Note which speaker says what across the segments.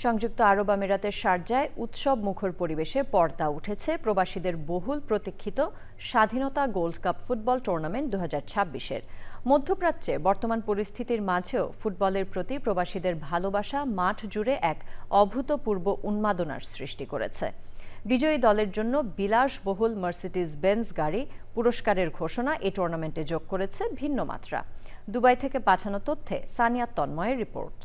Speaker 1: সংযুক্ত আরব আমিরাতের শারজায় উৎসব মুখর পরিবেশে পর্দা উঠেছে প্রবাসীদের বহুল প্রতীক্ষিত স্বাধীনতা গোল্ড কাপ ফুটবল টুর্নামেন্ট 2026-এর। মধ্যপ্রাচ্যে বর্তমান পরিস্থিতির মাঝেও ফুটবলের প্রতি প্রবাসীদের ভালোবাসা মাঠ জুড়ে এক অভূতপূর্ব উন্মাদনার সৃষ্টি করেছে। বিজয়ী দলের জন্য বিলাসবহুল মার্সিডিজ বেঞ্জ গাড়ি পুরস্কারের ঘোষণা এই টুর্নামেন্টে যোগ করেছে ভিন্ন মাত্রা। দুবাই থেকে পাঠানো তথ্যে সানিয়া তন্ময়ের রিপোর্ট।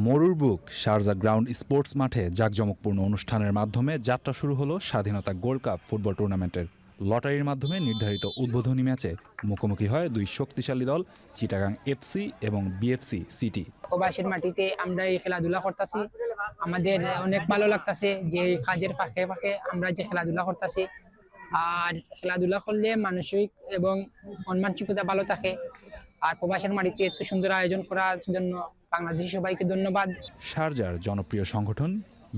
Speaker 2: মরুর বুক শারজা গ্রাউন্ড স্পোর্টস মাঠে জাঁকজমকপূর্ণ অনুষ্ঠানের মাধ্যমে যাত্রা শুরু হলো স্বাধীনতা গোল্ড কাপ ফুটবল টুর্নামেন্টের। লটারির মাধ্যমে নির্ধারিত উদ্বোধনী ম্যাচে মুখোমুখি হয় দুই শক্তিশালী দল চিটাগাং এফসি এবং বিএফসি সিটি।
Speaker 3: প্রবাসীর মাটিতে আমরা এই খেলাধুলা করতেছি, আমাদের অনেক ভালো লাগতেছে যে এই কাজের ফাঁকে ফাঁকে আমরা যে খেলাধুলা করতেছি। আর খেলাধুলা করলে মানসিক এবং মন মানসিকতা ভালো থাকে। আর প্রবাসীর মাটিতে এত সুন্দর আয়োজন করার জন্য বাংলাদেশি সবাইকে ধন্যবাদ।
Speaker 2: শারজার জনপ্রিয় সংগঠন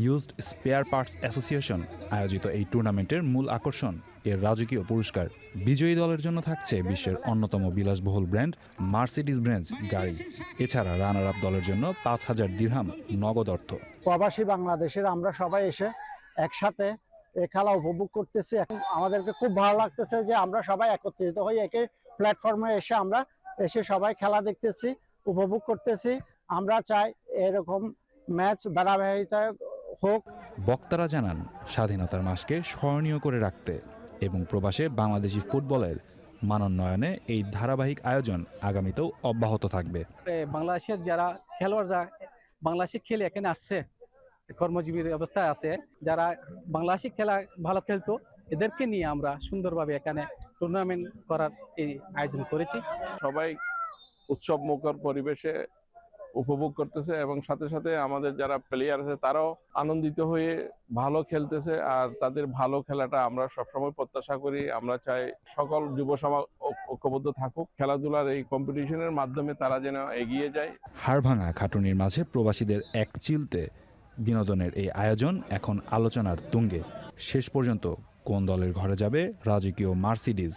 Speaker 2: ইউজড স্পেয়ার পার্টস অ্যাসোসিয়েশন আয়োজিত এই টুর্নামেন্টের মূল আকর্ষণ এর রাজকীয় পুরস্কার। বিজয়ী দলের জন্য থাকছে বিশ্বের অন্যতম বিলাসবহুল ব্র্যান্ড মার্সিডিজ বেঞ্জ গাড়ি। এছাড়া রানার আপ দলের জন্য 5,000 দিরহাম নগদ অর্থ।
Speaker 4: প্রবাসী বাংলাদেশের আমরা সবাই এসে একসাথে এই খেলা উপভোগ করতেছি। আমাদেরকে খুব ভালো লাগতেছে যে আমরা সবাই একত্রিত হয়ে একে প্ল্যাটফর্মে এসে সবাই খেলা দেখতেছি, উপভোগ করতেছি। আমরা চাই এরকম ম্যাচ ধারাবাহিকতা হোক।
Speaker 2: বক্তারা জানান স্বাধীনতার মাসকে স্মরণীয় করে রাখতে এবং প্রবাসে বাংলাদেশি ফুটবলের মানোন্নয়নে এই ধারাবাহিক আয়োজন আগামীতেও অব্যাহত থাকবে।
Speaker 5: বাংলাদেশের যারা খেলোয়াড়রা বাংলাদেশে খেলে এখানে আসছে, কর্মজীবীর অবস্থায় আছে, যারা বাংলাদেশি খেলা ভালো খেলতো, এদেরকে নিয়ে আমরা সুন্দরভাবে এখানে টুর্নামেন্ট করার এই আয়োজন করেছি।
Speaker 6: সবাই উৎসব মুখর পরিবেশে উপভোগ করতেছে এবং সাথে সাথে আমাদের যারা প্লেয়ার আছে তারাও আনন্দিত হয়ে ভালো খেলতেছে। আর তাদের ভালো খেলাটা আমরা সবসময় প্রত্যাশা করি। আমরা চাই সকল যুব সমাজ ঐক্যবদ্ধ থাকুক, খেলাধুলার এই কম্পিটিশনের মাধ্যমে তারা যেন এগিয়ে যায়।
Speaker 2: হাড়ভাঙা খাটুনির মাঝে প্রবাসীদের এক চিলতে বিনোদনের এই আয়োজন এখন আলোচনার তুঙ্গে। শেষ পর্যন্ত কোন দলের ঘরে যাবে রাজকীয় মার্সিডিজ,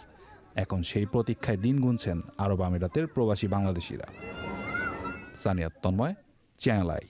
Speaker 2: এখন সেই প্রতীক্ষায় দিন গুনছেন আরব আমিরাতের প্রবাসী বাংলাদেশিরা। Sania Tanmoy, channel I.